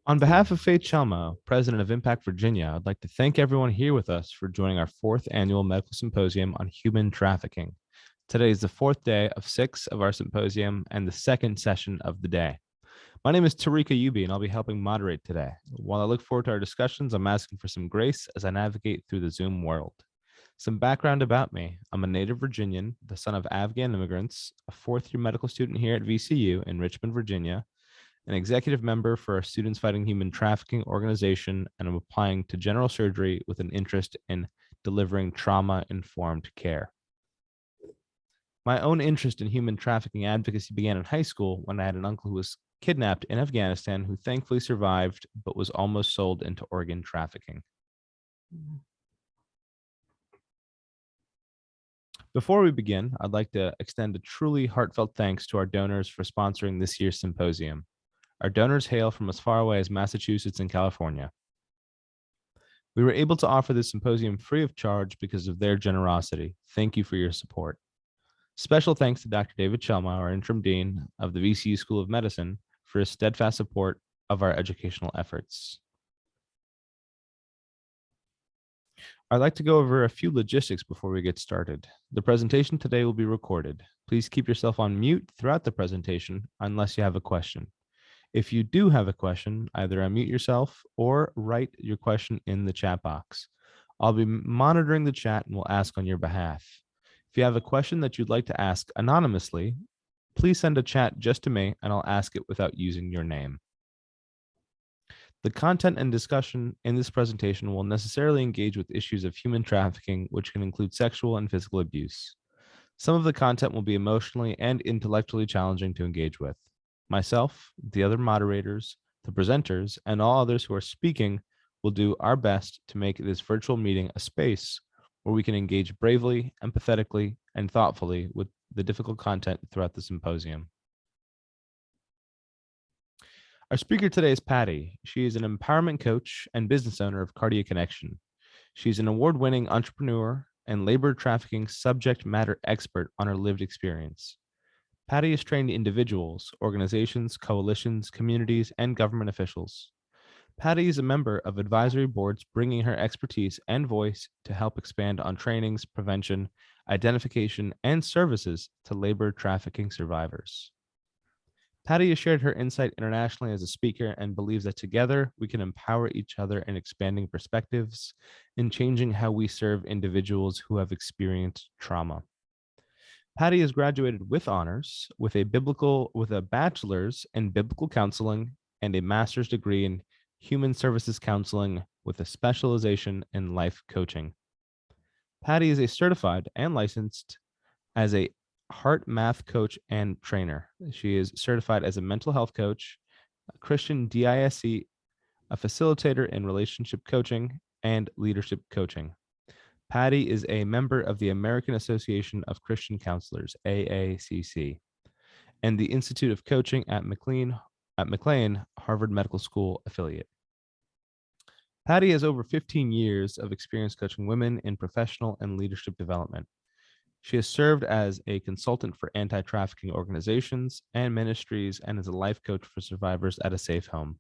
On behalf of Faith Chelmo, president of Impact Virginia, I'd like to thank everyone here with us for joining our fourth annual medical symposium on human trafficking. Today is the fourth day of 6 of our symposium and the second session of the day. My name is Tarika Yubi, and I'll be helping moderate today. While I look forward to our discussions, I'm asking for some grace as I navigate through the Zoom world. Some background about me. I'm a native Virginian, the son of Afghan immigrants, a fourth-year medical student here at VCU in Richmond, Virginia, an executive member for a Students Fighting Human Trafficking organization, and I'm applying to general surgery with an interest in delivering trauma-informed care. My own interest in human trafficking advocacy began in high school when I had an uncle who was kidnapped in Afghanistan who thankfully survived but was almost sold into organ trafficking. Before we begin, I'd like to extend a truly heartfelt thanks to our donors for sponsoring this year's symposium. Our donors hail from as far away as Massachusetts and California. We were able to offer this symposium free of charge because of their generosity. Thank you for your support. Special thanks to Dr. David Chelmo, our interim dean of the VCU School of Medicine, for his steadfast support of our educational efforts. I'd like to go over a few logistics before we get started. The presentation today will be recorded. Please keep yourself on mute throughout the presentation unless you have a question. If you do have a question, either unmute yourself or write your question in the chat box. I'll be monitoring the chat and will ask on your behalf. If you have a question that you'd like to ask anonymously, please send a chat just to me and I'll ask it without using your name. The content and discussion in this presentation will necessarily engage with issues of human trafficking, which can include sexual and physical abuse. Some of the content will be emotionally and intellectually challenging to engage with. Myself, the other moderators, the presenters, and all others who are speaking will do our best to make this virtual meeting a space where we can engage bravely, empathetically, and thoughtfully with the difficult content throughout the symposium. Our speaker today is Patty. She is an empowerment coach and business owner of Kardia Connection. She's an award-winning entrepreneur and labor trafficking subject matter expert on her lived experience. Patty has trained individuals, organizations, coalitions, communities, and government officials. Patty is a member of advisory boards bringing her expertise and voice to help expand on trainings, prevention, identification, and services to labor trafficking survivors. Patty has shared her insight internationally as a speaker and believes that together we can empower each other in expanding perspectives and changing how we serve individuals who have experienced trauma. Patty has graduated with honors with a bachelor's in biblical counseling and a master's degree in human services counseling with a specialization in life coaching. Patty is a certified and licensed as a heart math coach and trainer. She is certified as a mental health coach, a Christian DISC, a facilitator in relationship coaching and leadership coaching. Patty is a member of the American Association of Christian Counselors, AACC, and the Institute of Coaching at McLean Harvard Medical School affiliate. Patty has over 15 years of experience coaching women in professional and leadership development. She has served as a consultant for anti-trafficking organizations and ministries and as a life coach for survivors at a safe home.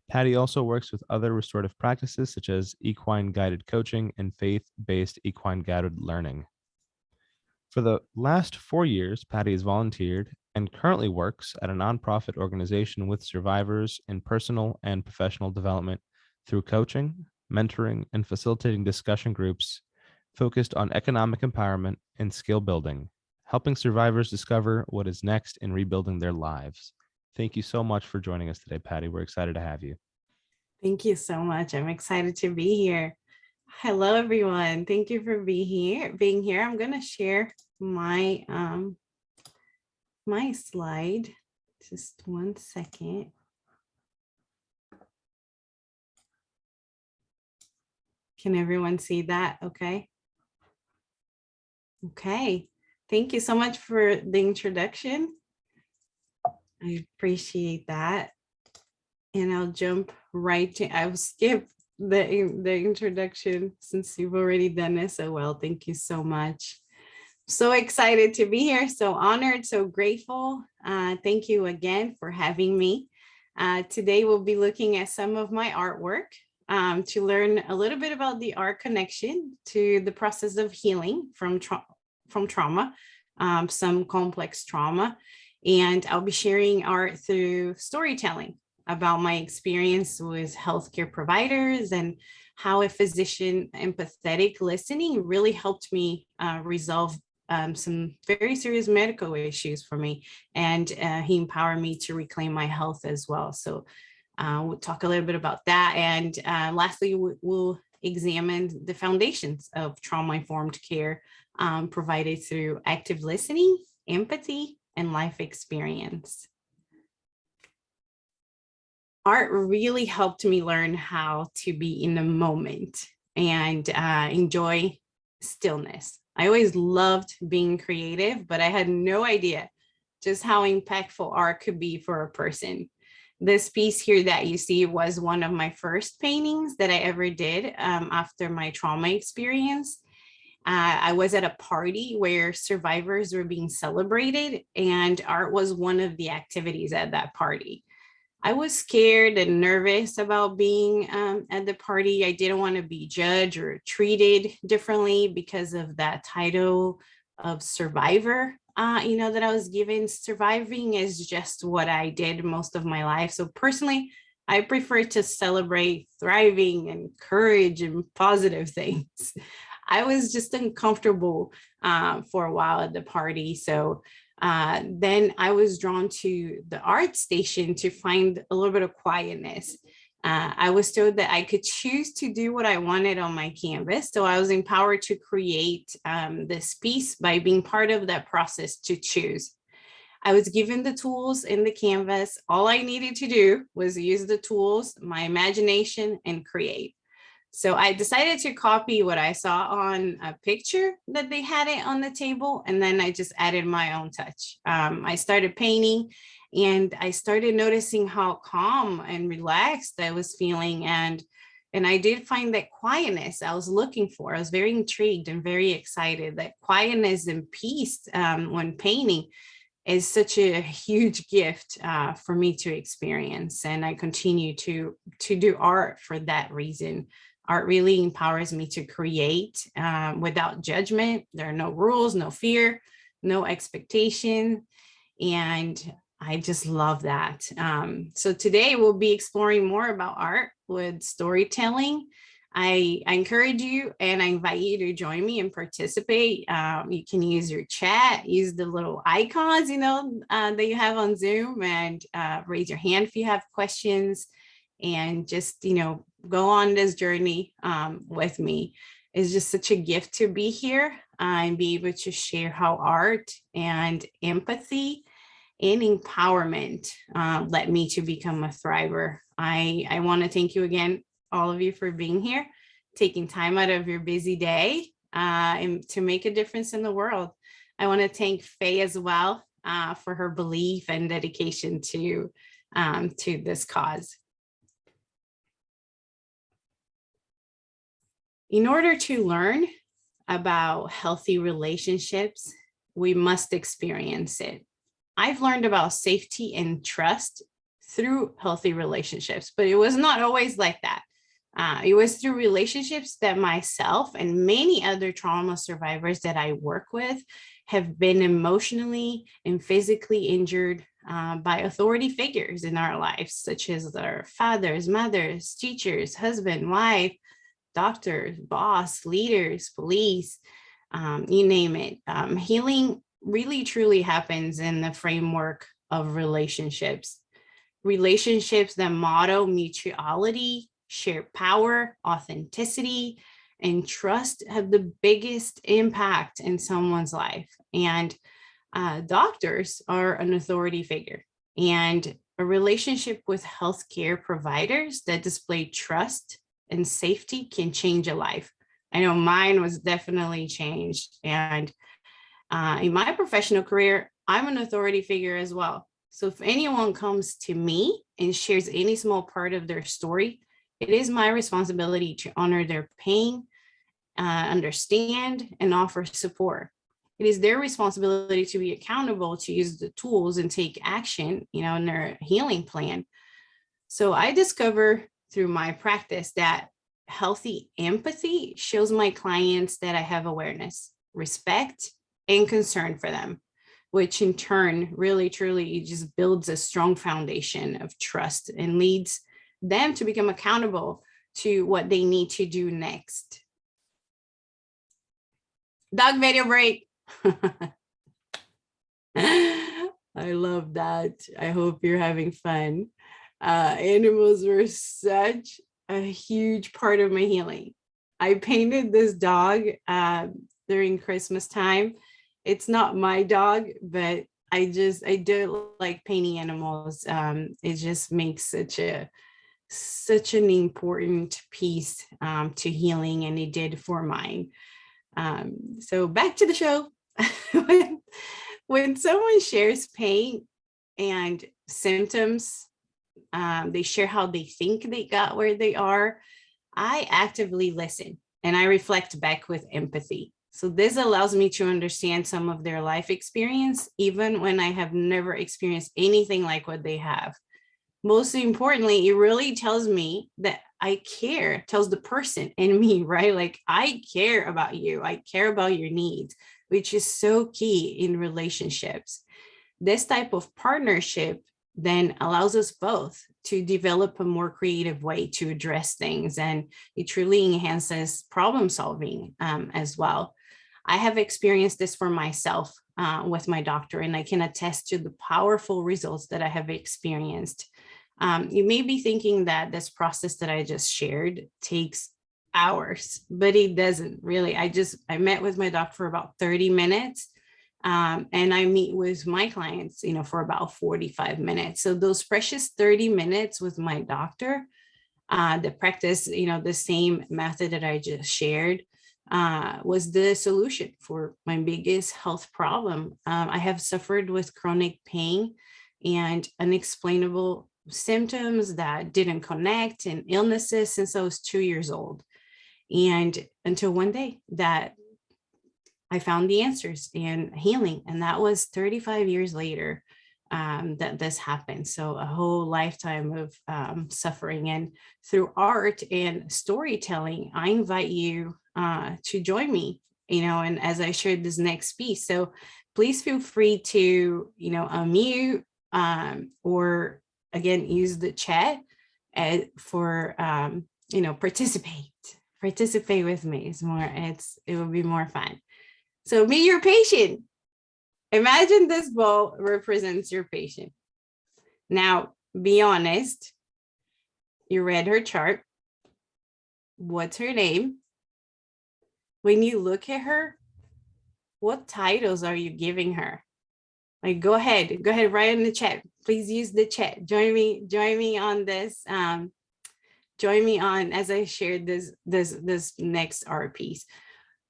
Patty also works with other restorative practices such as equine guided coaching and faith-based equine guided learning. For the last 4 years, Patty has volunteered and currently works at a nonprofit organization with survivors in personal and professional development through coaching, mentoring, and facilitating discussion groups focused on economic empowerment and skill building, helping survivors discover what is next in rebuilding their lives. Thank you so much for joining us today, Patty. We're excited to have you. Thank you so much. I'm excited to be here. Hello, everyone. Thank you for being here. I'm going to share my my slide. Just 1 second. Can everyone see that? Okay. Okay. Thank you so much for the introduction. I appreciate that. And I'll jump right to, I'll skip the introduction since you've already done it so well. Thank you so much. So excited to be here, so honored, so grateful. Thank you again for having me. Today, we'll be looking at some of my artwork to learn a little bit about the art connection to the process of healing from trauma, some complex trauma. And I'll be sharing art through storytelling about my experience with healthcare providers and how a physician empathetic listening really helped me resolve some very serious medical issues for me. And he empowered me to reclaim my health as well. So we'll talk a little bit about that. And lastly, we'll examine the foundations of trauma-informed care provided through active listening, empathy, and life experience. Art really helped me learn how to be in the moment and enjoy stillness. I always loved being creative, but I had no idea just how impactful art could be for a person. This piece here that you see was one of my first paintings that I ever did after my trauma experience. I was at a party where survivors were being celebrated, and art was one of the activities at that party. I was scared and nervous about being at the party. I didn't want to be judged or treated differently because of that title of survivor, that I was given. Surviving is just what I did most of my life. So personally, I prefer to celebrate thriving and courage and positive things. I was just uncomfortable for a while at the party. So then I was drawn to the art station to find a little bit of quietness. I was told that I could choose to do what I wanted on my canvas. So I was empowered to create this piece by being part of that process to choose. I was given the tools in the canvas. All I needed to do was use the tools, my imagination, and create. So I decided to copy what I saw on a picture that they had it on the table, and then I just added my own touch. I started painting, and I started noticing how calm and relaxed I was feeling, and I did find that quietness I was looking for. I was very intrigued and very excited. That quietness and peace when painting is such a huge gift for me to experience, and I continue to do art for that reason. Art really empowers me to create without judgment. There are no rules, no fear, no expectation. And I just love that. So today we'll be exploring more about art with storytelling. I encourage you and I invite you to join me and participate. You can use your chat, use the little icons, that you have on Zoom, and raise your hand if you have questions, and just, go on this journey with me. It's just such a gift to be here and be able to share how art and empathy and empowerment led me to become a thriver. I want to thank you again, all of you, for being here, taking time out of your busy day and to make a difference in the world. I want to thank Faye as well for her belief and dedication to this cause. In order to learn about healthy relationships, we must experience it. I've learned about safety and trust through healthy relationships, but it was not always like that. It was through relationships that myself and many other trauma survivors that I work with have been emotionally and physically injured by authority figures in our lives, such as our fathers, mothers, teachers, husband, wife, doctors, boss, leaders, police, you name it. Healing really truly happens in the framework of relationships. Relationships that model mutuality, shared power, authenticity, and trust have the biggest impact in someone's life. And doctors are an authority figure. And a relationship with healthcare providers that display trust and safety can change a life. I know mine was definitely changed. And in my professional career, I'm an authority figure as well. So if anyone comes to me and shares any small part of their story, it is my responsibility to honor their pain, understand, and offer support. It is their responsibility to be accountable, to use the tools and take action, in their healing plan. So I discover through my practice that healthy empathy shows my clients that I have awareness, respect, and concern for them, which in turn really truly just builds a strong foundation of trust and leads them to become accountable to what they need to do next. Dog video break. I love that. I hope you're having fun. Animals were such a huge part of my healing. I painted this dog during Christmas time. It's not my dog, but I do like painting animals. It just makes such an important piece to healing, and it did for mine. So back to the show. When someone shares pain and symptoms, they share how they think they got where they are, I actively listen and I reflect back with empathy. So this allows me to understand some of their life experience, even when I have never experienced anything like what they have. Most importantly, it really tells me that I care, tells the person in me, right? Like, I care about you. I care about your needs, which is so key in relationships. This type of partnership then allows us both to develop a more creative way to address things, and it truly enhances problem solving as well. I have experienced this for myself with my doctor, and I can attest to the powerful results that I have experienced. You may be thinking that this process that I just shared takes hours, but it doesn't really. I met with my doctor for about 30 minutes. And I meet with my clients, for about 45 minutes. So those precious 30 minutes with my doctor, the practice, the same method that I just shared, was the solution for my biggest health problem. I have suffered with chronic pain and unexplainable symptoms that didn't connect, and illnesses since I was 2 years old. And until one day that I found the answers and healing. And that was 35 years later that this happened. So a whole lifetime of suffering. And through art and storytelling, I invite you to join me, and as I shared this next piece. So please feel free to, unmute or again, use the chat for, participate with me. It will be more fun. So meet your patient. Imagine this bowl represents your patient. Now, be honest. You read her chart. What's her name? When you look at her, what titles are you giving her? Like, go ahead, write in the chat. Please use the chat. Join me on this. Join me on as I shared this next art piece.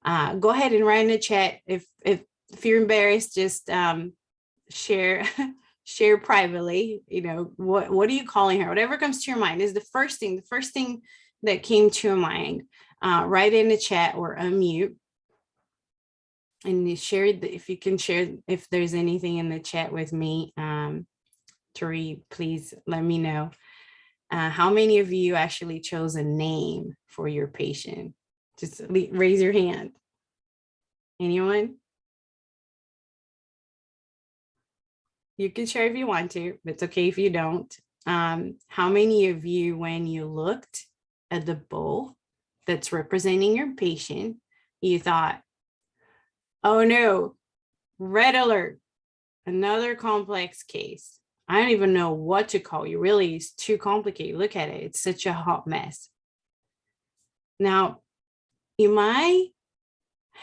Go ahead and write in the chat. If you're embarrassed, just share share privately. What are you calling her? Whatever comes to your mind is the first thing that came to your mind. Write in the chat or unmute, and you share if you can share if there's anything in the chat with me to read. Please let me know. How many of you actually chose a name for your patient? Just raise your hand. Anyone? You can share if you want to, but it's okay if you don't. How many of you, when you looked at the bowl that's representing your patient, you thought, oh no, red alert, another complex case. I don't even know what to call you. Really, it's too complicated. Look at it. It's such a hot mess. Now, you might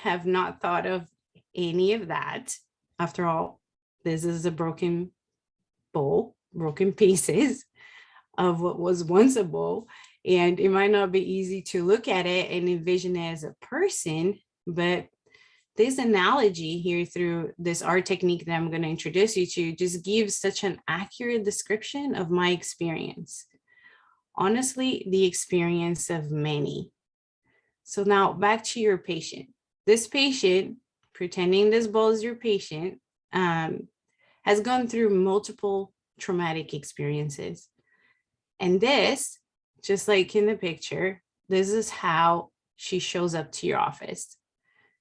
have not thought of any of that. After all, this is a broken bowl, broken pieces of what was once a bowl. And it might not be easy to look at it and envision it as a person, but this analogy here through this art technique that I'm going to introduce you to just gives such an accurate description of my experience. Honestly, the experience of many. So now back to your patient. This patient, pretending this bowl is your patient, has gone through multiple traumatic experiences. And this, just like in the picture, this is how she shows up to your office.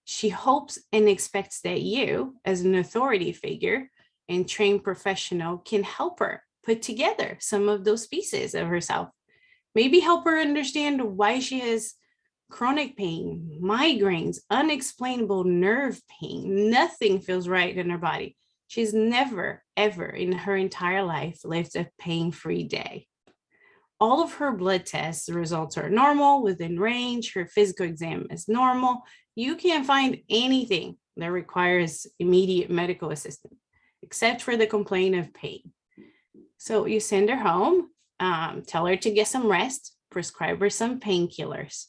She hopes and expects that you, as an authority figure and trained professional, can help her put together some of those pieces of herself. Maybe help her understand why she has chronic pain, migraines, unexplainable nerve pain. Nothing feels right in her body. She's never, ever in her entire life lived a pain-free day. All of her blood tests results are normal, within range. Her physical exam is normal. You can't find anything that requires immediate medical assistance, except for the complaint of pain. So you send her home, tell her to get some rest, prescribe her some painkillers.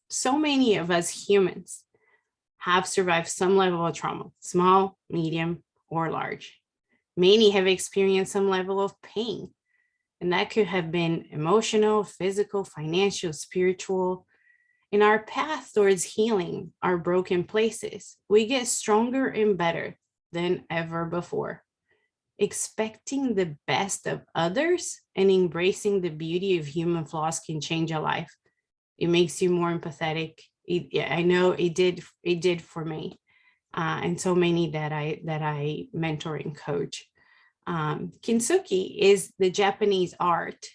So many of us humans have survived some level of trauma, small, medium, or large. Many have experienced some level of pain, and that could have been emotional, physical, financial, spiritual. In our path towards healing our broken places, we get stronger and better than ever before. Expecting the best of others and embracing the beauty of human flaws can change a life. It makes you more empathetic. I know it did for me, and so many that I mentor and coach. Kintsugi is the Japanese art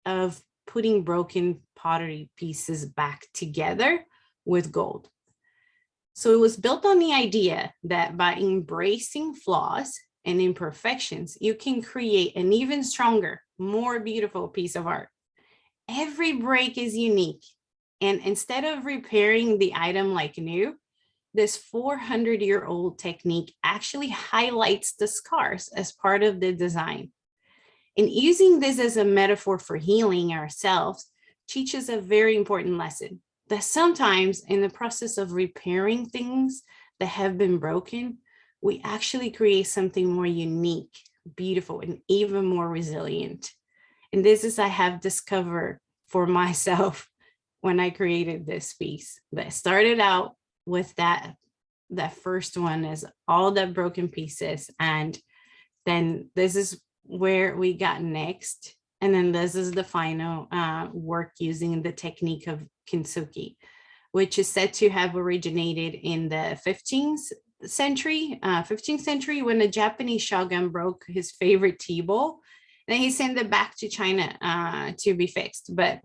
of putting broken pottery pieces back together with gold. So it was built on the idea that by embracing flaws and imperfections, you can create an even stronger, more beautiful piece of art. Every break is unique. And instead of repairing the item like new, this 400-year-old technique actually highlights the scars as part of the design. And using this as a metaphor for healing ourselves teaches a very important lesson, that sometimes in the process of repairing things that have been broken, we actually create something more unique, beautiful, and even more resilient. And this is I have discovered for myself when I created this piece that started out with that first one as all the broken pieces. And then this is where we got next. And then this is the final work using the technique of kintsugi, which is said to have originated in the 15th century when a Japanese shogun broke his favorite tea bowl. And then he sent it back to China to be fixed. But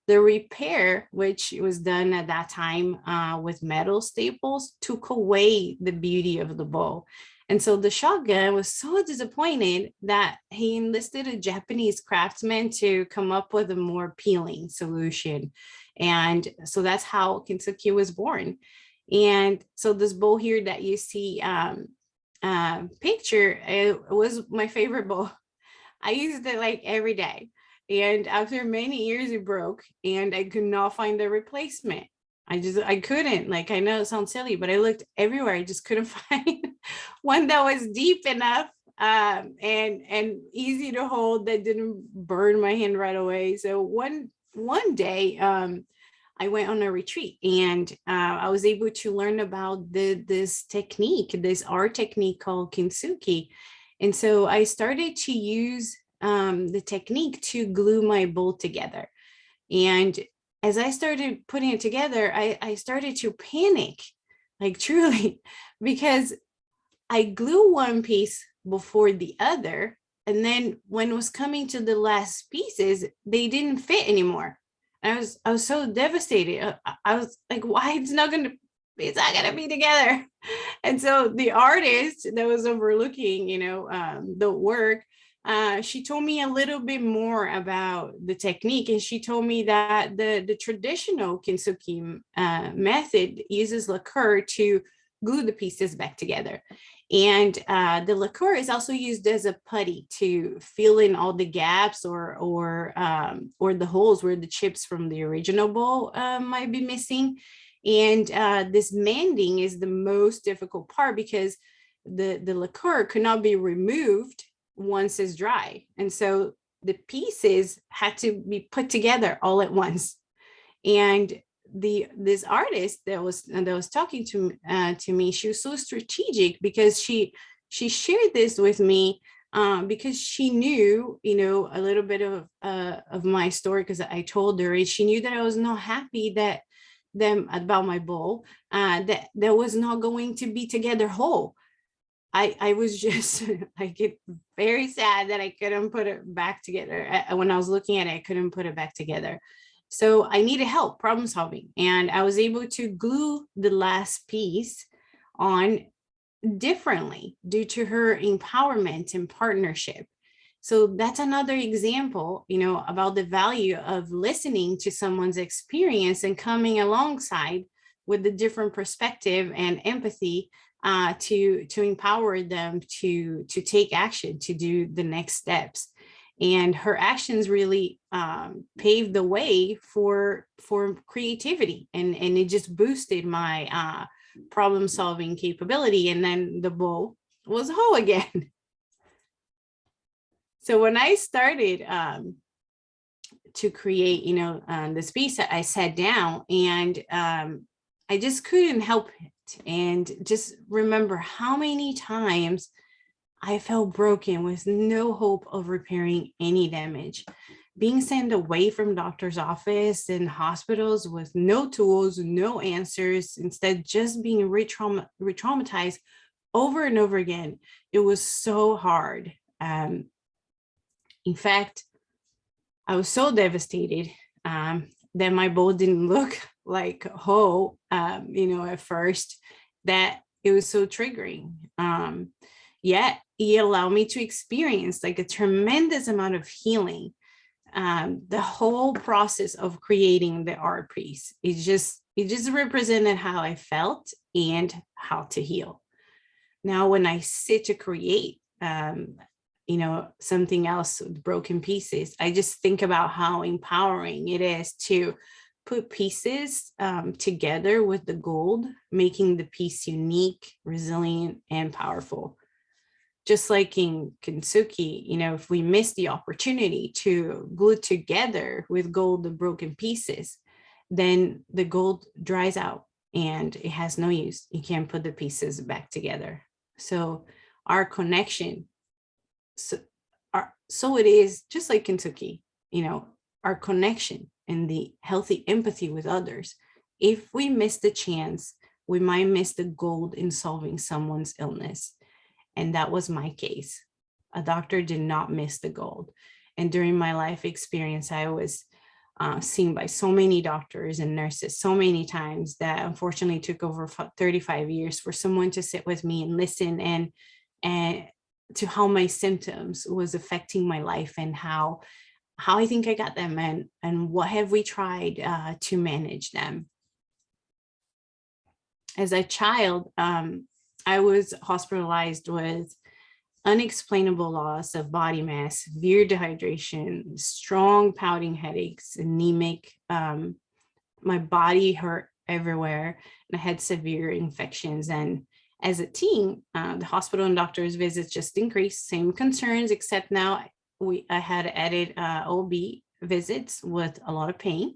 the repair, which was done at that time with metal staples, took away the beauty of the bowl. And so the shogun was so disappointed that he enlisted a Japanese craftsman to come up with a more appealing solution. And so that's how kintsugi was born. And so this bowl here that you see picture, it was my favorite bowl. I used it like every day. And after many years, it broke and I could not find the replacement. I couldn't, like, I know it sounds silly, but I looked everywhere. I just couldn't find one that was deep enough and easy to hold, that didn't burn my hand right away. So one day, I went on a retreat and I was able to learn about this technique, this art technique called kintsugi. And so I started to use the technique to glue my bowl together. And as I started putting it together, I started to panic, like truly, because I glue one piece before the other. And then when it was coming to the last pieces, they didn't fit anymore. I was so devastated. I was like, why it's not gonna be together. And so the artist that was overlooking, the work, she told me a little bit more about the technique. And she told me that the traditional kintsugi method uses lacquer to glue the pieces back together. And the lacquer is also used as a putty to fill in all the gaps or the holes where the chips from the original bowl might be missing. And this mending is the most difficult part because the lacquer could not be removed once it's dry. And so the pieces had to be put together all at once. And this artist that was talking to me, she was so strategic because she shared this with me because she knew, a little bit of my story, because I told her, and she knew that I was not happy that them about my bowl, that was not going to be together whole. I was just I get very sad that I couldn't put it back together. When I was looking at it, I couldn't put it back together. So I needed help problem solving. And I was able to glue the last piece on differently due to her empowerment and partnership. So that's another example, about the value of listening to someone's experience and coming alongside with the different perspective and empathy, to empower them to take action, to do the next steps. And her actions really paved the way for creativity, and it just boosted my problem solving capability. And then the bowl was whole again. So when I started to create, this piece, I sat down, and I just couldn't help it. And just remember how many times I felt broken with no hope of repairing any damage. Being sent away from doctor's office and hospitals with no tools, no answers, instead just being re-traumatized over and over again. It was so hard. In fact, I was so devastated that my bowl didn't look like whole, at first, that it was so triggering. Yet it allowed me to experience like a tremendous amount of healing. The whole process of creating the art piece, it just represented how I felt and how to heal. Now, when I sit to create, something else with broken pieces, I just think about how empowering it is to put pieces together with the gold, making the piece unique, resilient, and powerful. Just like in Kintsugi, if we miss the opportunity to glue together with gold the broken pieces, then the gold dries out and it has no use. You can't put the pieces back together. So our connection, so it is just like Kintsugi, our connection and the healthy empathy with others. If we miss the chance, we might miss the gold in solving someone's illness. And that was my case. A doctor did not miss the gold. And during my life experience, I was seen by so many doctors and nurses so many times that unfortunately took over 35 years for someone to sit with me and listen and to how my symptoms was affecting my life, and how I think I got them, and what have we tried to manage them. As a child, I was hospitalized with unexplainable loss of body mass, severe dehydration, strong pouting headaches, anemic. My body hurt everywhere, and I had severe infections. And as a teen, the hospital and doctor's visits just increased. Same concerns, except now I had added OB visits with a lot of pain.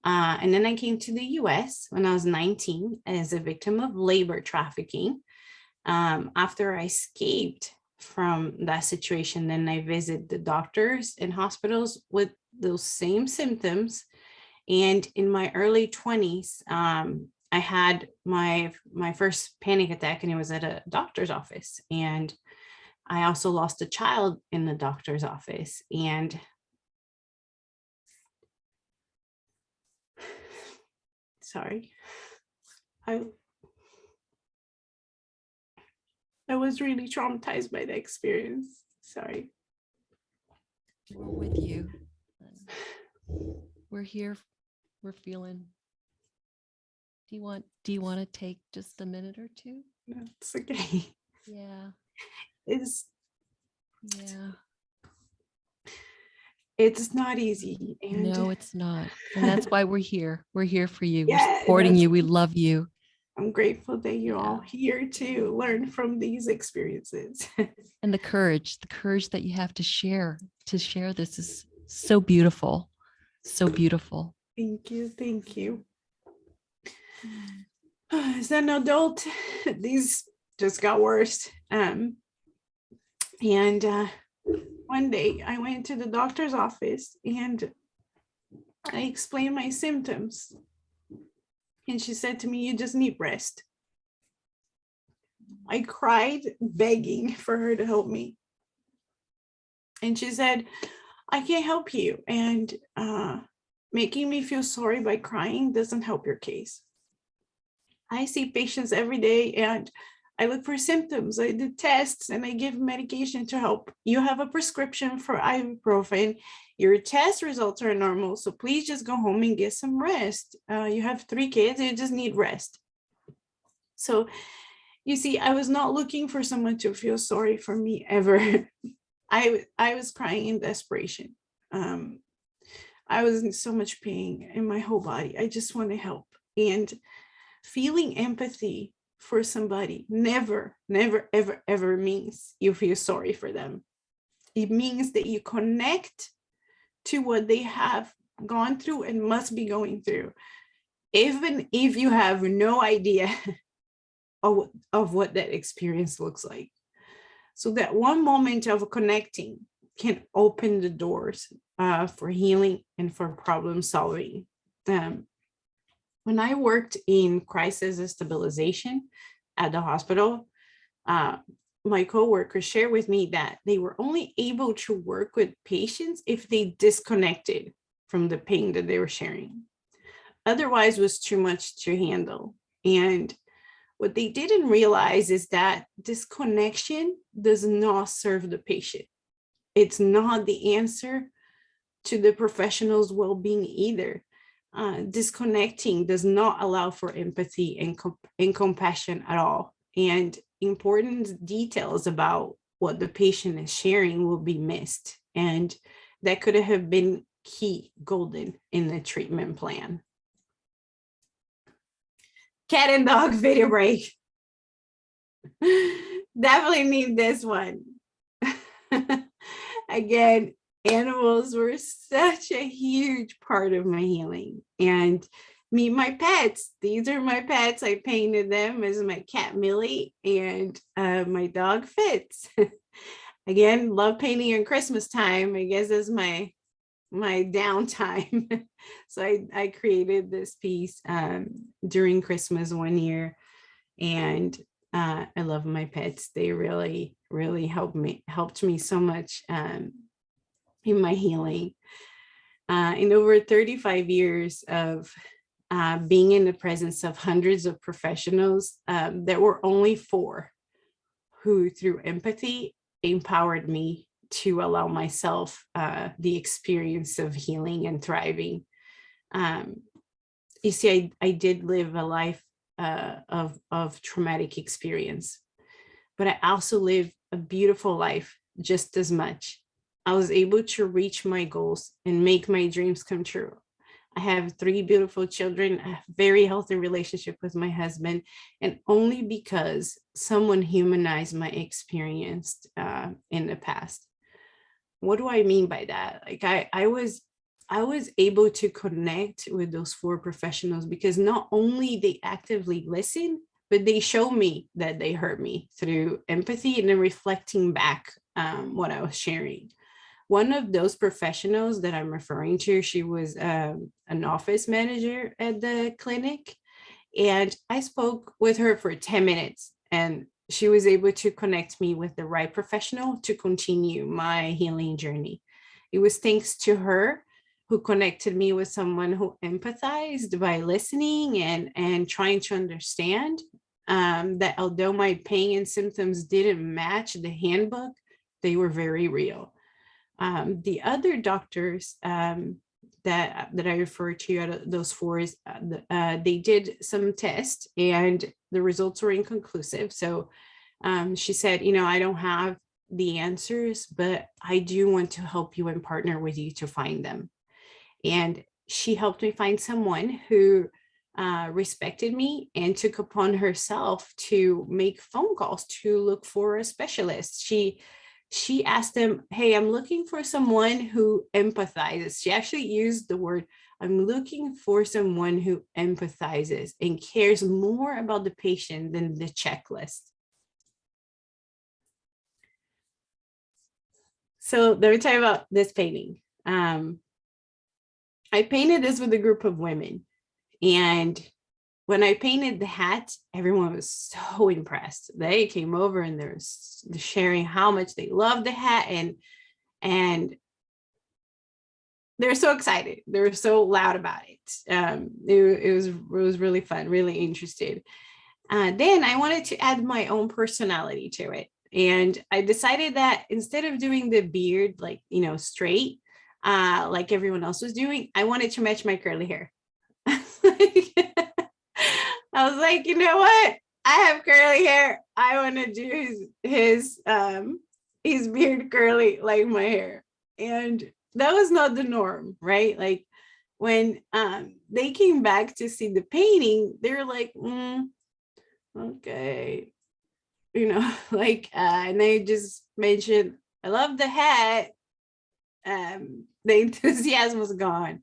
And then I came to the US when I was 19 as a victim of labor trafficking. After I escaped from that situation, then I visited the doctors and hospitals with those same symptoms. And in my early 20s, I had my first panic attack, and it was at a doctor's office. And I also lost a child in the doctor's office. And sorry, I was really traumatized by the experience. Sorry. We're with you. We're here. We're feeling. Do you want to take just a minute or two? That's okay. Yeah. It's not easy. And no, it's not. And that's why we're here. We're here for you. Yeah, we're supporting you. We love you. I'm grateful that you're all here to learn from these experiences. And the courage that you have to share this is so beautiful. So beautiful. Thank you. Thank you. As an adult, these just got worse. And one day I went to the doctor's office and I explained my symptoms. And she said to me, "You just need rest." I cried, begging for her to help me. And she said, "I can't help you. And making me feel sorry by crying doesn't help your case. I see patients every day and I look for symptoms. I do tests and I give medication to help. You have a prescription for ibuprofen. Your test results are normal. So please just go home and get some rest. You have 3 kids. You just need rest." So you see, I was not looking for someone to feel sorry for me ever. I was crying in desperation. I was in so much pain in my whole body. I just want to help. And feeling empathy for somebody never, never, ever, ever means you feel sorry for them. It means that you connect to what they have gone through and must be going through, even if you have no idea of what that experience looks like. So that one moment of connecting can open the doors for healing and for problem solving. When I worked in crisis stabilization at the hospital, my coworkers shared with me that they were only able to work with patients if they disconnected from the pain that they were sharing. Otherwise, it was too much to handle. And what they didn't realize is that disconnection does not serve the patient. It's not the answer to the professional's well-being either. Disconnecting does not allow for empathy and compassion at all. And important details about what the patient is sharing will be missed. And that could have been key golden in the treatment plan. Cat and dog video break. Definitely need this one. Again, animals were such a huge part of my healing. And meet my pets. These are my pets. I painted them as my cat Millie and my dog Fitz. Again, love painting in Christmas time. I guess that's my downtime. So I created this piece during Christmas one year, and I love my pets. They really, really helped me so much in my healing. In over 35 years of being in the presence of hundreds of professionals, there were only 4 who, through empathy, empowered me to allow myself the experience of healing and thriving. You see, I did live a life of traumatic experience, but I also lived a beautiful life just as much. I was able to reach my goals and make my dreams come true. I have 3 beautiful children, a very healthy relationship with my husband, and only because someone humanized my experience in the past. What do I mean by that? Like I was able to connect with those 4 professionals because not only they actively listen, but they show me that they heard me through empathy and then reflecting back what I was sharing. One of those professionals that I'm referring to, she was an office manager at the clinic. And I spoke with her for 10 minutes and she was able to connect me with the right professional to continue my healing journey. It was thanks to her who connected me with someone who empathized by listening and trying to understand that although my pain and symptoms didn't match the handbook, they were very real. The other doctors that I refer to out of those 4 is they did some tests and the results were inconclusive. So she said, I don't have the answers, but I do want to help you and partner with you to find them. And she helped me find someone who respected me and took upon herself to make phone calls to look for a specialist. She asked them, "Hey, I'm looking for someone who empathizes." She actually used the word, "I'm looking for someone who empathizes and cares more about the patient than the checklist." So let me tell you about this painting. I painted this with a group of women. And when I painted the hat, everyone was so impressed. They came over and they're sharing how much they love the hat, and they're so excited. They're so loud about it. It was really fun, really interested. Then I wanted to add my own personality to it. And I decided that instead of doing the beard, like, straight, like everyone else was doing, I wanted to match my curly hair. I was like, you know what? I have curly hair. I want to do his beard curly like my hair. And that was not the norm, right? Like when they came back to see the painting, they're like, okay, like, and they just mentioned, I love the hat. The enthusiasm was gone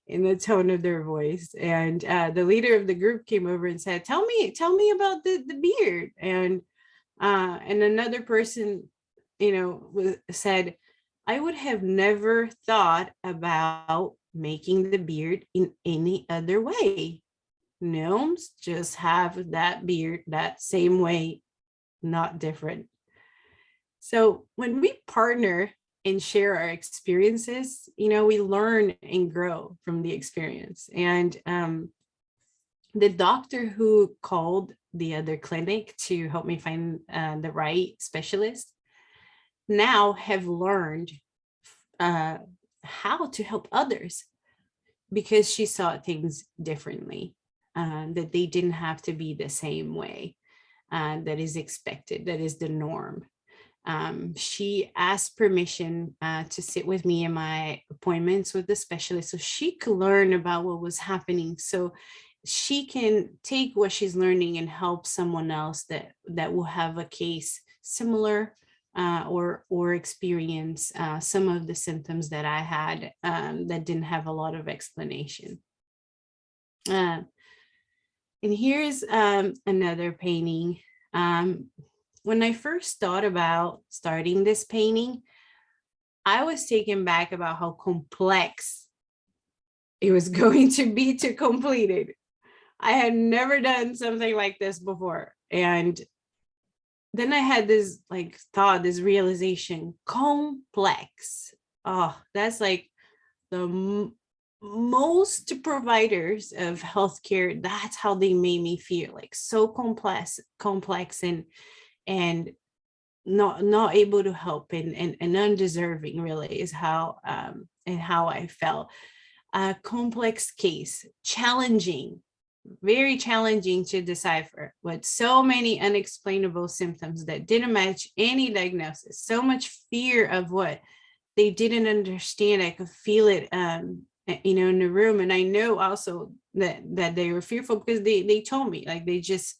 in the tone of their voice. And the leader of the group came over and said, tell me about the beard. And another person, said, I would have never thought about making the beard in any other way. Gnomes just have that beard that same way, not different. So when we partner and share our experiences, we learn and grow from the experience. And the doctor who called the other clinic to help me find the right specialist now have learned how to help others, because she saw things differently, that they didn't have to be the same way, that is expected, that is the norm. She asked permission to sit with me in my appointments with the specialist so she could learn about what was happening, so she can take what she's learning and help someone else that will have a case similar, or experience some of the symptoms that I had, that didn't have a lot of explanation. And here's another painting. When I first thought about starting this painting, I was taken back about how complex it was going to be to complete it. I had never done something like this before. And then I had this thought, this realization, complex. Oh, that's like the most providers of healthcare, that's how they made me feel, like so complex and not able to help, and undeserving, really, is how and how I felt. A complex case, challenging, very challenging to decipher, with so many unexplainable symptoms that didn't match any diagnosis, so much fear of what they didn't understand. I could feel it in the room. And I know also that they were fearful because they told me, like, they just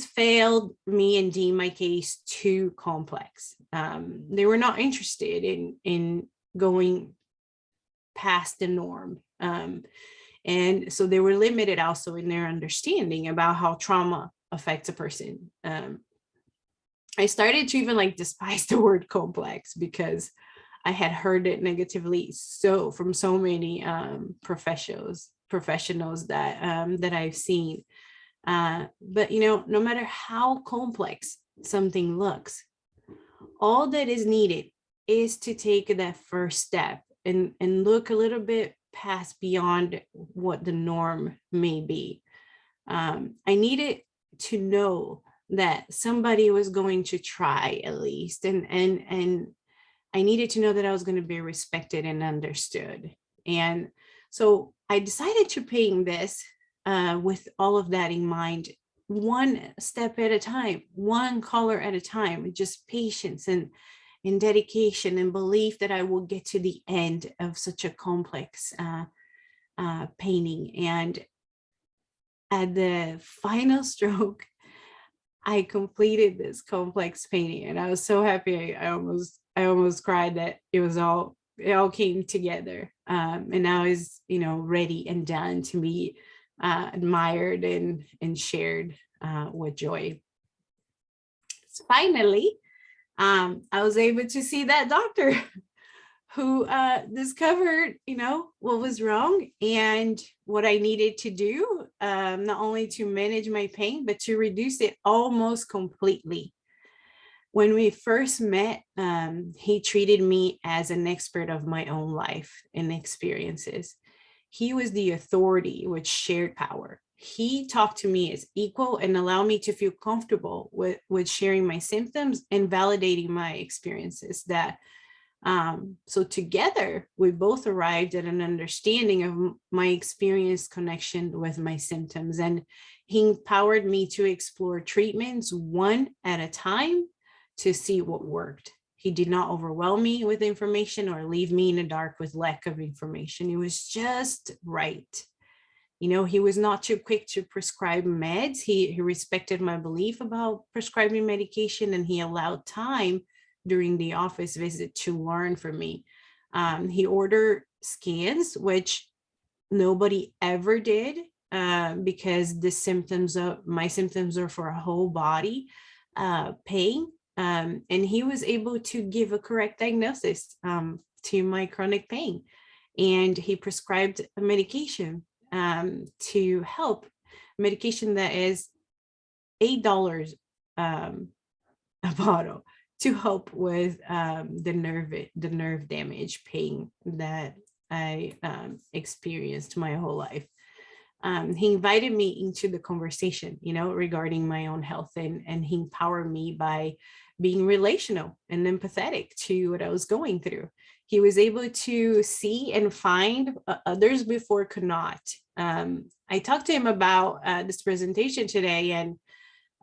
failed me and deemed my case too complex. They were not interested in going past the norm. And so they were limited also in their understanding about how trauma affects a person. I started to even despise the word complex because I had heard it negatively from so many professionals that I've seen. But no matter how complex something looks, all that is needed is to take that first step and look a little bit past beyond what the norm may be. I needed to know that somebody was going to try at least, and I needed to know that I was going to be respected and understood. And so I decided to paint this with all of that in mind, one step at a time, one color at a time, just patience and dedication and belief that I will get to the end of such a complex painting. And at the final stroke, I completed this complex painting, and I was so happy. I almost cried that it all came together, and now is ready and done to be admired and shared with joy. So finally, I was able to see that doctor who discovered, what was wrong and what I needed to do, not only to manage my pain, but to reduce it almost completely. When we first met, he treated me as an expert of my own life and experiences. He was the authority with shared power. He talked to me as equal and allowed me to feel comfortable with sharing my symptoms and validating my experiences. So together, we both arrived at an understanding of my experience connection with my symptoms. And he empowered me to explore treatments one at a time to see what worked. He did not overwhelm me with information or leave me in the dark with lack of information. It was just right. He was not too quick to prescribe meds. He respected my belief about prescribing medication, and he allowed time during the office visit to learn from me. He ordered scans, which nobody ever did, because my symptoms are for a whole body pain. And he was able to give a correct diagnosis to my chronic pain. And he prescribed a medication to help, medication that is $8 a bottle, to help with the nerve damage pain that I experienced my whole life. He invited me into the conversation, regarding my own health, and he empowered me by being relational and empathetic to what I was going through. He was able to see and find others before could not. I talked to him about this presentation today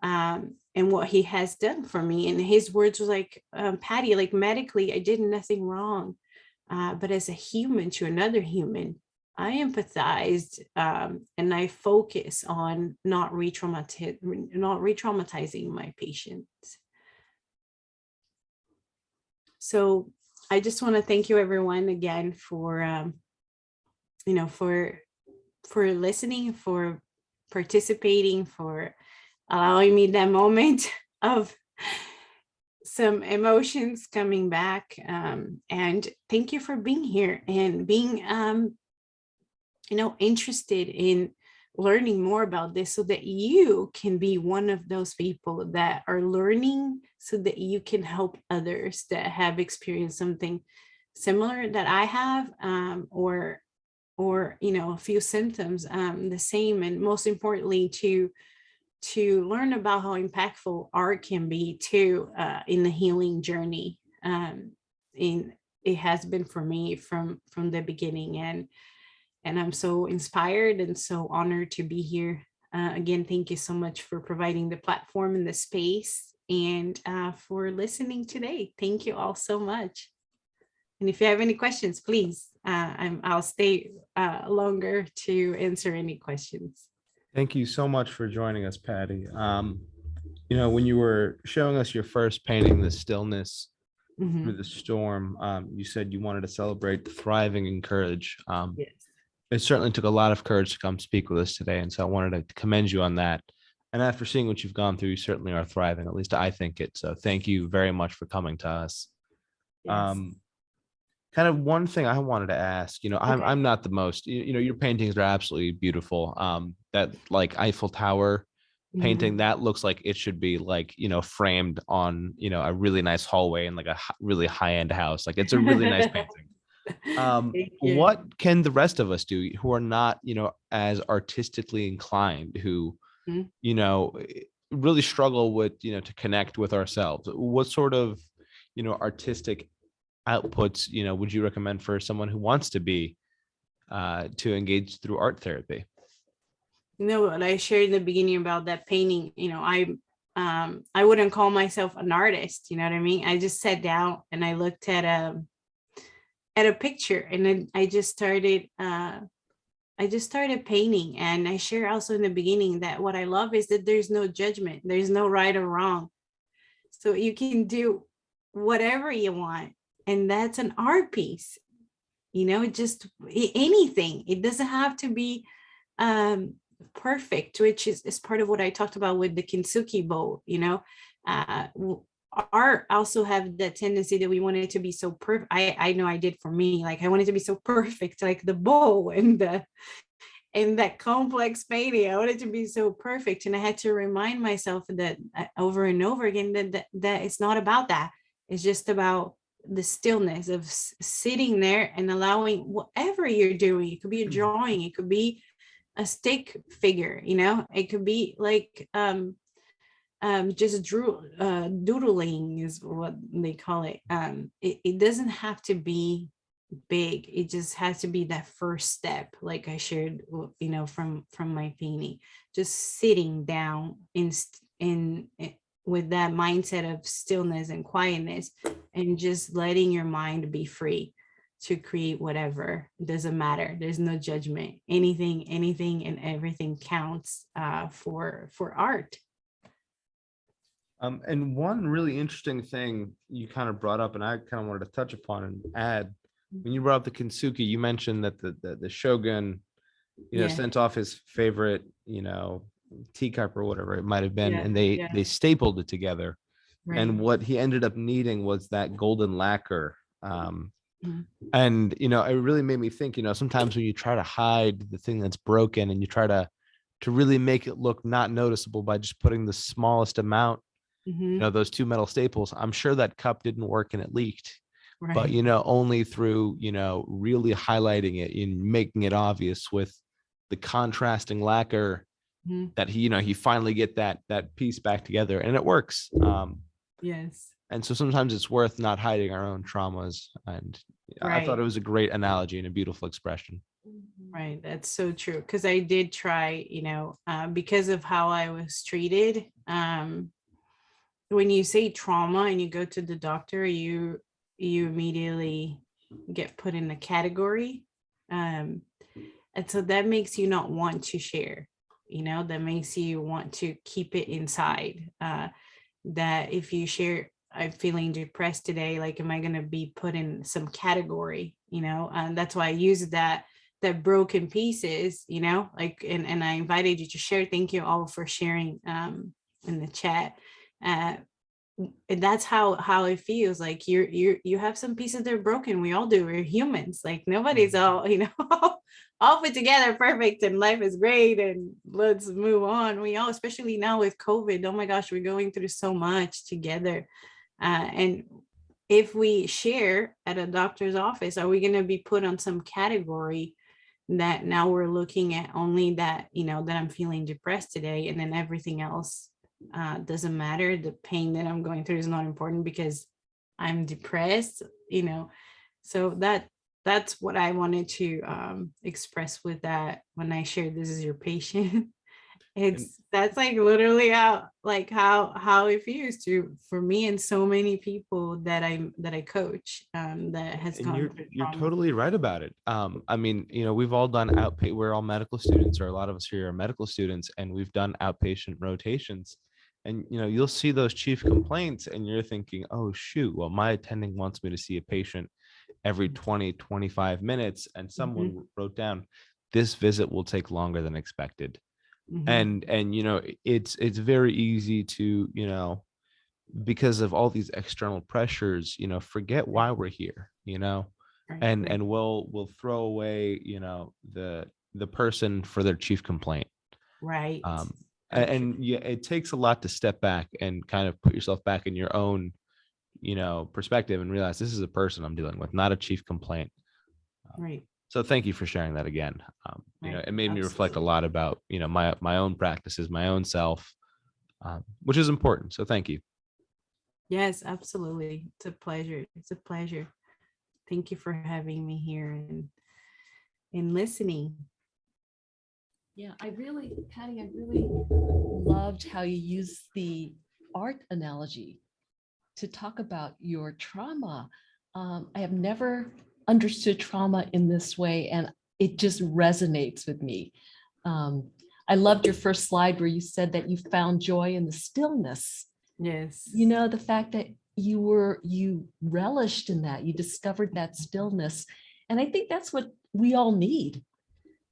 and what he has done for me. And his words was like, Patty, like medically, I did nothing wrong. But as a human to another human, I empathized and I focus on not re-traumatizing my patients. So I just want to thank you, everyone, again for for listening, for participating, for allowing me that moment of some emotions coming back. And thank you for being here and being interested in learning more about this, so that you can be one of those people that are learning, so that you can help others that have experienced something similar that I have, or a few symptoms the same. And most importantly, to learn about how impactful art can be too in the healing journey. And it has been for me from the beginning, and I'm so inspired and so honored to be here. Again, thank you so much for providing the platform and the space, and for listening today. Thank you all so much. And if you have any questions, please, I'll stay longer to answer any questions. Thank you so much for joining us, Patty. When you were showing us your first painting, The Stillness Through the Storm, you said you wanted to celebrate thriving and courage. Yes. It certainly took a lot of courage to come speak with us today. And so I wanted to commend you on that. And after seeing what you've gone through, you certainly are thriving. At least I think it. So thank you very much for coming to us. Yes. Kind of one thing I wanted to ask, I'm not the most, your paintings are absolutely beautiful. That like Eiffel Tower painting, that looks like it should be like, framed on, a really nice hallway in like a really high-end house. Like it's a really nice painting. What can the rest of us do who are not, as artistically inclined, who, really struggle with, to connect with ourselves? What sort of, artistic outputs, would you recommend for someone who wants to be, to engage through art therapy? What I shared in the beginning about that painting, I wouldn't call myself an artist. You know what I mean? I just sat down and I looked at a picture, and then I just started painting. And I share also in the beginning that what I love is that there's no judgment, there's no right or wrong. So you can do whatever you want, and that's an art piece. Just anything. It doesn't have to be perfect, which is part of what I talked about with the kintsugi bowl. art also have that tendency that we want it to be so perfect. I know I did for me, like I wanted to be so perfect, like the bow and that complex painting. I wanted to be so perfect. And I had to remind myself that over and over again, that it's not about that. It's just about the stillness of sitting there and allowing whatever you're doing. It could be a drawing, it could be a stick figure, it could be like just doodling is what they call it. It doesn't have to be big. It just has to be that first step, like I shared, from my painting, just sitting down in with that mindset of stillness and quietness, and just letting your mind be free to create whatever. It doesn't matter. There's no judgment. Anything and everything counts for art. And one really interesting thing you kind of brought up, and I kind of wanted to touch upon and add, when you brought up the kintsugi, you mentioned that the shogun, Yeah. sent off his favorite, teacup or whatever it might have been, Yeah, and they yeah. they stapled it together. Right. And what he ended up needing was that golden lacquer. Mhm. And it really made me think, sometimes when you try to hide the thing that's broken and you try to really make it look not noticeable by just putting the smallest amount, Mhm. those two metal staples, I'm sure that cup didn't work and it leaked. But Right. only through really highlighting it and making it obvious with the contrasting lacquer, Mhm. that he finally get that piece back together, and it works. Yes. And so sometimes it's worth not hiding our own traumas. And I thought Right. it was a great analogy and a beautiful expression. Right. That's so true. Because I did try, because of how I was treated. When you say trauma and you go to the doctor, you immediately get put in a category. And so that makes you not want to share, that makes you want to keep it inside. That if you share, I'm feeling depressed today, like, am I going to be put in some category? And that's why I use that broken pieces, like, and I invited you to share. Thank you all for sharing in the chat. uh, and that's how it feels. Like you have some pieces that are broken. We all do. We're humans. Like nobody's all all put together perfect and life is great and let's move on. We all, especially now with COVID, oh my gosh, we're going through so much together. And if we share at a doctor's office, are we going to be put on some category that now we're looking at only that, that I'm feeling depressed today, and then everything else doesn't matter? The pain that I'm going through is not important because I'm depressed. So that's what I wanted to express with that when I shared this is your patient. And, That's like literally how it feels to for me and so many people that I coach that has and gone you're through you're trauma. totally right about it. I mean, we've all done we're all medical students, or a lot of us here are medical students, and we've done outpatient rotations. And you'll see those chief complaints and you're thinking, oh shoot, well, my attending wants me to see a patient every 20-25 minutes, and Mhm, someone wrote down, this visit will take longer than expected. mhm. And it's very easy to, because of all these external pressures, forget why we're here, Right, and right, we'll throw away, the person for their chief complaint. right. um So true. and yeah, it takes a lot to step back and kind of put yourself back in your own, perspective, and realize this is a person I'm dealing with, not a chief complaint. Right, So thank you for sharing that again. right. It made me reflect a Absolutely. lot about, my own practices, my own self, which is important. So thank you. Yes, absolutely. It's a pleasure. It's a pleasure. Thank you for having me here and listening. Yeah, Patty, I really loved how you used the art analogy to talk about your trauma. I have never understood trauma in this way, and it just resonates with me. Um, I loved your first slide where you said that you found joy in the stillness. Yes. The fact that you relished in that, you discovered that stillness. And I think that's what we all need.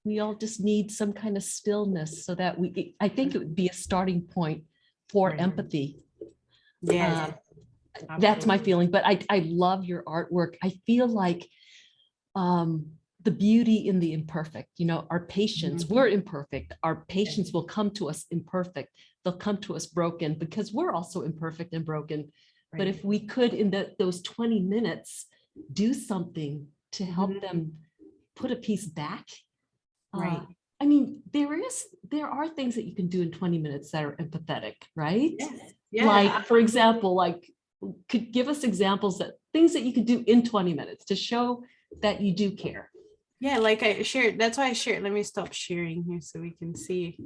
We all just need some kind of stillness so that I think it would be a starting point for Right. empathy. Yes. That's my Absolutely. feeling, but I love your artwork. I feel like the beauty in the imperfect, our patients, we're imperfect. Our patients will come to us imperfect. They'll come to us broken because we're also imperfect and broken. But if we could, in those 20 minutes, do something to help them put a piece back. Right. I mean, there are things that you can do in 20 minutes that are empathetic, right? Yeah. Like, for example, could give us examples that things that you could do in 20 minutes to show that you do care. Yeah, like I shared, that's why I shared. Let me stop sharing here so we can see.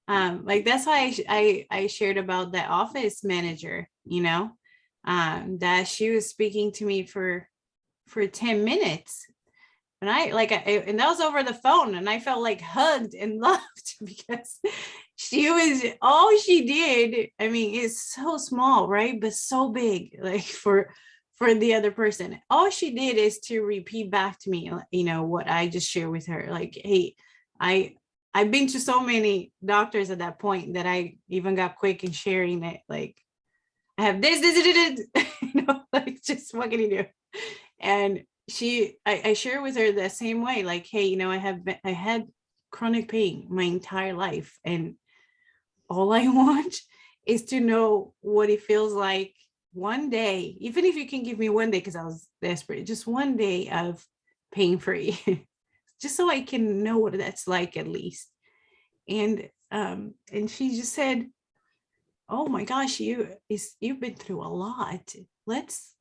Like that's why I shared about the office manager, that she was speaking to me for 10 minutes. And and that was over the phone, and I felt like hugged and loved because all she did, I mean, it's so small, right? But so big, like for the other person. All she did is to repeat back to me, what I just shared with her. Like, hey, I've been to so many doctors at that point that I even got quick in sharing that, like, I have this, like, just what can you do? And I share with her the same way, like, hey, I had chronic pain my entire life, and all I want is to know what it feels like one day, even if you can give me one day, because I was desperate, just one day of pain free, just so I can know what that's like at least. And she just said, oh my gosh, you've been through a lot. Let's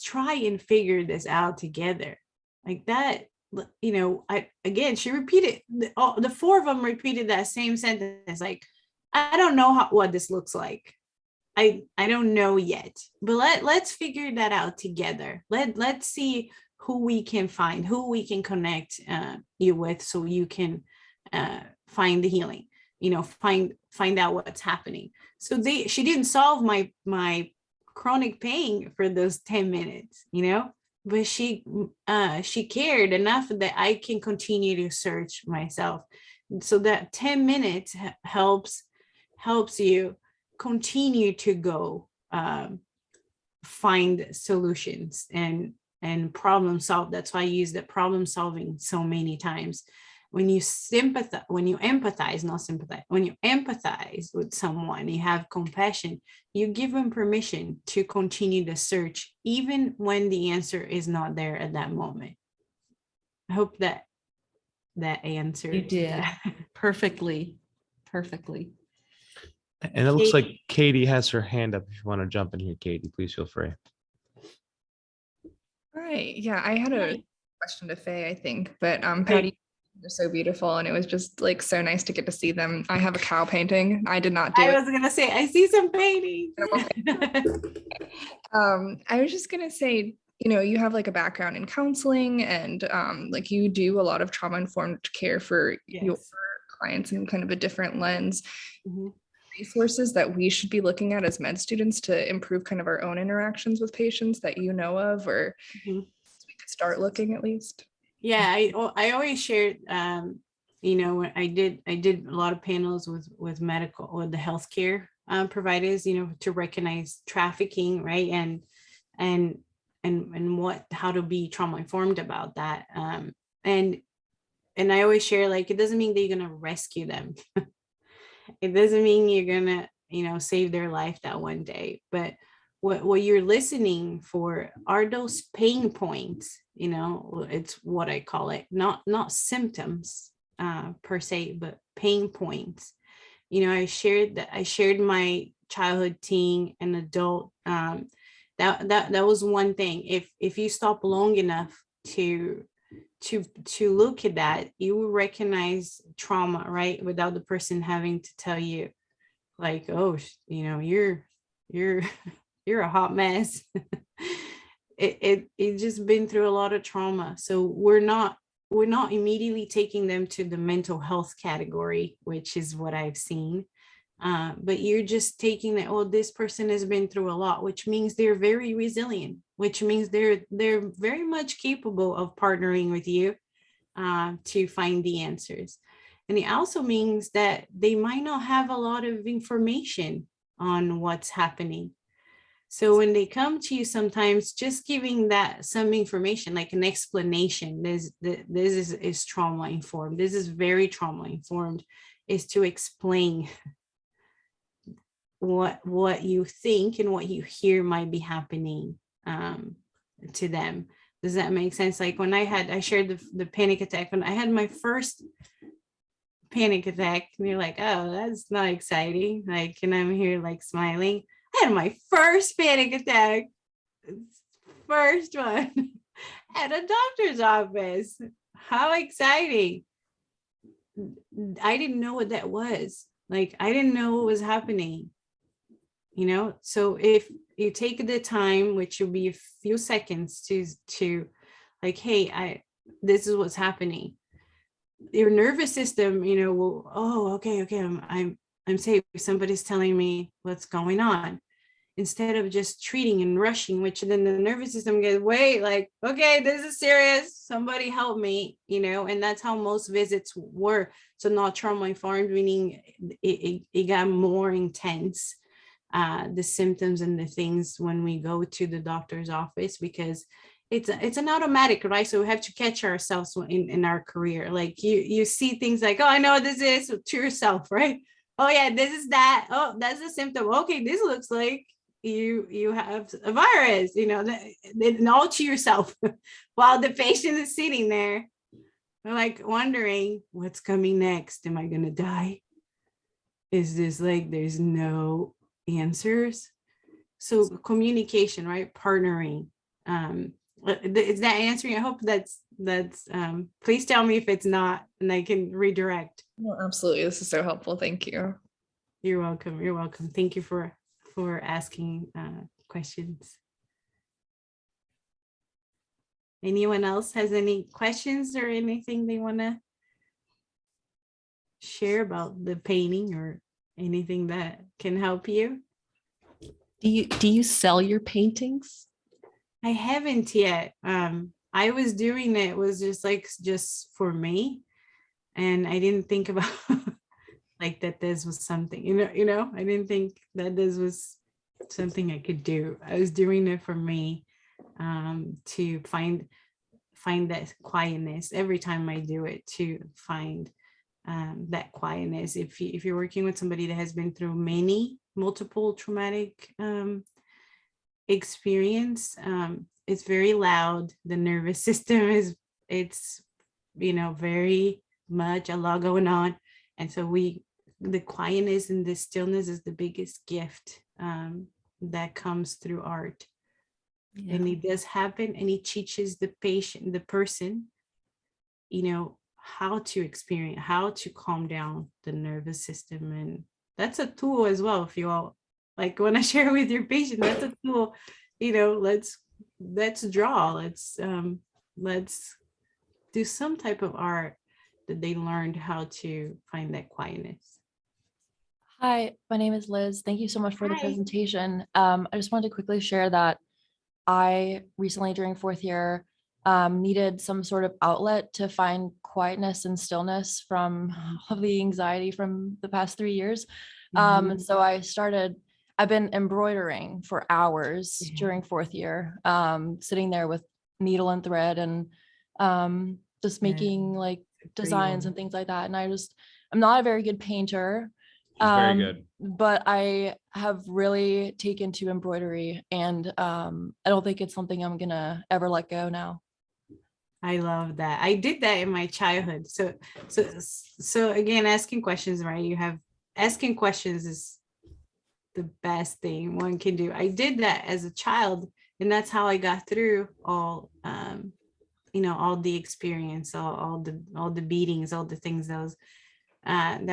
try and figure this out together, like that. She repeated, the four of them repeated that same sentence, like, I don't know what this looks like. I don't know yet, but let's figure that out together. Let's see who we can find, who we can connect you with, so you can find the healing, find out what's happening. So she didn't solve my chronic pain for those 10 minutes, but she cared enough that I can continue to search myself. So that 10 minutes helps you continue to go find solutions and problem solve. That's why I use the problem solving so many times. When you empathize with someone, you have compassion, you give them permission to continue the search, even when the answer is not there at that moment. I hope that answered. You did perfectly. And it looks like Katie has her hand up. If you want to jump in here, Katie, please feel free. Right. Yeah, I had a question to Faye, I think, but Patty, they're so beautiful, and it was just like so nice to get to see them. I have a cow painting. I did not do it. I was gonna say, I see some paintings. I was just gonna say, you have like a background in counseling, and like you do a lot of trauma-informed care for your clients in kind of a different lens. Resources that we should be looking at as med students to improve kind of our own interactions with patients that you know of, or we could start looking at least. Yeah, I always shared, I did a lot of panels with the healthcare providers, to recognize trafficking, right, and how to be trauma informed about that, and I always share, like, it doesn't mean that you're gonna rescue them. It doesn't mean you're gonna, save their life that one day, but what you're listening for are those pain points. It's what I call it, not symptoms per se, but pain points. I shared my childhood, teen, and adult. That was one thing. If you stop long enough to look at that, you will recognize trauma, right, without the person having to tell you, like, oh, you're a hot mess. it just been through a lot of trauma. So we're not immediately taking them to the mental health category, which is what I've seen. But you're just taking that, oh, this person has been through a lot, which means they're very resilient, which means they're very much capable of partnering with you to find the answers. And it also means that they might not have a lot of information on what's happening. So when they come to you, sometimes just giving that some information, like an explanation, this is trauma informed. This is very trauma informed, is to explain what you think and what you hear might be happening to them. Does that make sense? Like when I shared the panic attack, when I had my first panic attack, and you're like, oh, that's not exciting. Like, and I'm here like smiling. I had my first panic attack, first one at a doctor's office. How exciting. I didn't know what that was. Like, I didn't know what was happening. So if you take the time, which will be a few seconds to like, hey, this is what's happening. Your nervous system, will, oh, okay, I'm safe. Somebody's telling me what's going on, instead of just treating and rushing, which then the nervous system gets, wait, like, okay, this is serious. Somebody help me, and that's how most visits were. So not trauma informed, meaning it got more intense, the symptoms and the things when we go to the doctor's office, because it's an automatic, right? So we have to catch ourselves in our career. Like you see things like, oh, I know what this is, to yourself, right? Oh yeah, this is that. Oh, that's a symptom. Okay, this looks like you have a virus, and all to yourself while the patient is sitting there, like wondering what's coming next. Am I gonna die? Is this like there's no answers? So communication, right? Partnering. Is that answering? I hope that's please tell me if it's not, and I can redirect. No, absolutely. This is so helpful. Thank you. You're welcome. Thank you for asking questions. Anyone else has any questions or anything they want to share about the painting or anything that can help you? Do you sell your paintings? I haven't yet. I was doing it, was just for me, and I didn't think about like that this was something, I didn't think that this was something I could do. I was doing it for me, to find that quietness every time I do it, to find that quietness. If you're working with somebody that has been through multiple traumatic experience, it's very loud. The nervous system it's very much a lot going on, and so the quietness and the stillness is the biggest gift that comes through art. Yeah. And it does happen, and it teaches the person, how to experience, how to calm down the nervous system. And that's a tool as well. If you all like, when I share with your patient, that's a tool. Let's draw, let's do some type of art that they learned how to find that quietness. Hi, my name is Liz. Thank you so much for the presentation. I just wanted to quickly share that I recently, during fourth year, needed some sort of outlet to find quietness and stillness from all the anxiety from the past 3 years. And so I've been embroidering for hours during fourth year, sitting there with needle and thread and just making like designs and things like that. And I'm not a very good painter. Very good. But I have really taken to embroidery, and I don't think it's something I'm gonna ever let go now. I love that. I did that in my childhood. So again, asking questions, right? Asking questions is the best thing one can do. I did that as a child, and that's how I got through all the experience, all the beatings, all the things that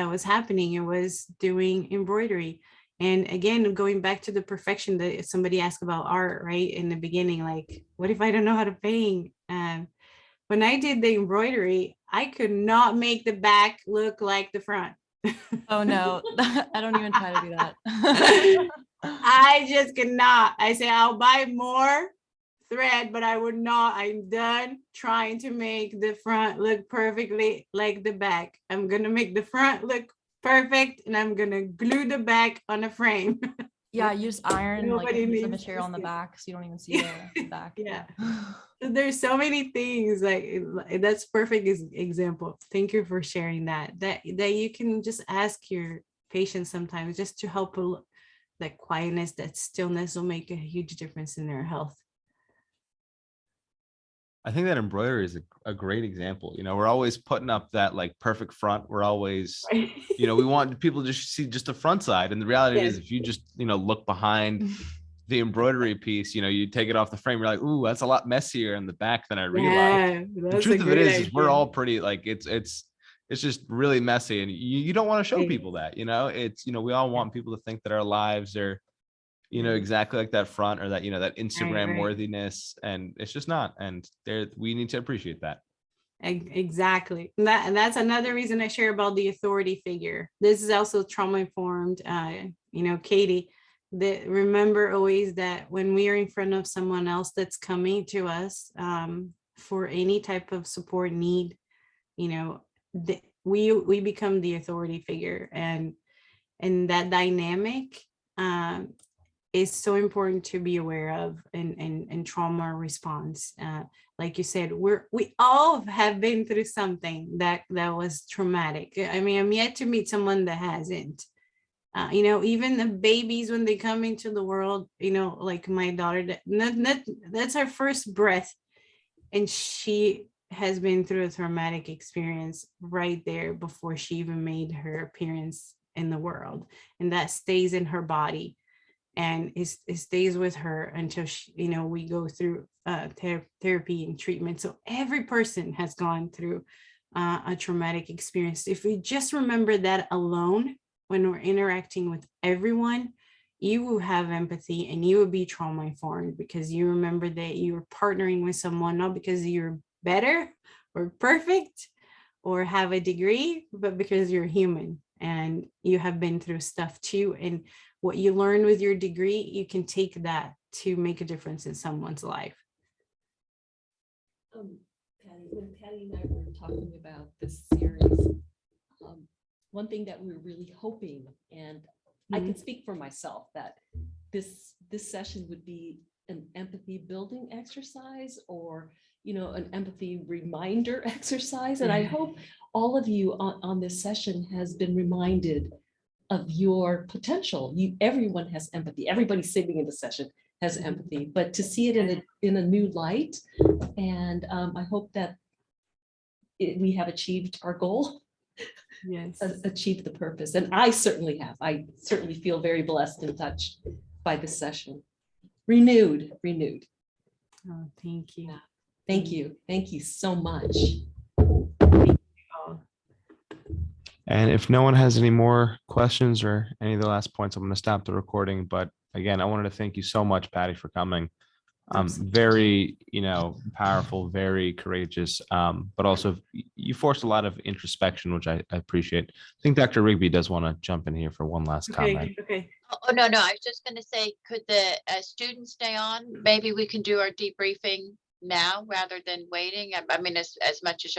was happening. It was doing embroidery. And again, going back to the perfection that somebody asked about art, right? In the beginning, like, what if I don't know how to paint? When I did the embroidery, I could not make the back look like the front. Oh no, I don't even try to do that. I just could not. I said, I'll buy more thread, but I would not. I'm done trying to make the front look perfectly like the back. I'm gonna make the front look perfect, and I'm gonna glue the back on a frame. Yeah, use iron like a Nobody piece of needs to material on the see. back so you don't even see the back. Yeah. There's so many things that's perfect example. Thank you for sharing that you can just ask your patients sometimes just to help that quietness, that stillness will make a huge difference in their health. I think that embroidery is a great example. We're always putting up that like perfect front. We're always, we want people to just see just the front side. And the reality is, if you just, look behind the embroidery piece, you take it off the frame, you're like, ooh, that's a lot messier in the back than I realized. The truth of it is we're all pretty like it's just really messy, and you don't want to show people that. It's we all want people to think that our lives are exactly like that front, or that that Instagram worthiness, and it's just not. And we need to appreciate that. Exactly. And that's another reason I share about the authority figure. This is also trauma informed. Katie, that remember always that when we are in front of someone else that's coming to us for any type of support need, we become the authority figure, and that dynamic is so important to be aware of in trauma response. Like you said, we all have been through something that was traumatic. I mean, I'm yet to meet someone that hasn't. Even the babies when they come into the world, like my daughter, that's her first breath, and she has been through a traumatic experience right there before she even made her appearance in the world, and that stays in her body, and it stays with her until we go through therapy and treatment. So every person has gone through a traumatic experience. If we just remember that alone when we're interacting with everyone, you will have empathy and you will be trauma informed, because you remember that you're partnering with someone not because you're better or perfect or have a degree, but because you're human and you have been through stuff too. And what you learn with your degree, you can take that to make a difference in someone's life. Patty, when Patty and I were talking about this series, one thing that we were really hoping, and I can speak for myself, that this session would be an empathy building exercise, or an empathy reminder exercise. And I hope all of you on this session has been reminded of your potential. Everyone has empathy. Everybody sitting in the session has empathy, but to see it in a new light. And I hope that we have achieved our goal. Yes. Achieved the purpose. And I certainly have. I certainly feel very blessed and touched by this session. Renewed. Oh, thank you. Thank you. Thank you so much. And if no one has any more questions or any of the last points, I'm going to stop the recording. But again, I wanted to thank you so much, Patty, for coming. Very, powerful, very courageous, but also you forced a lot of introspection, which I appreciate. I think Dr. Rigby does want to jump in here for one last comment. Okay. Oh, no, I was just going to say, could the students stay on? Maybe we can do our debriefing now rather than waiting. I mean, as much as y'all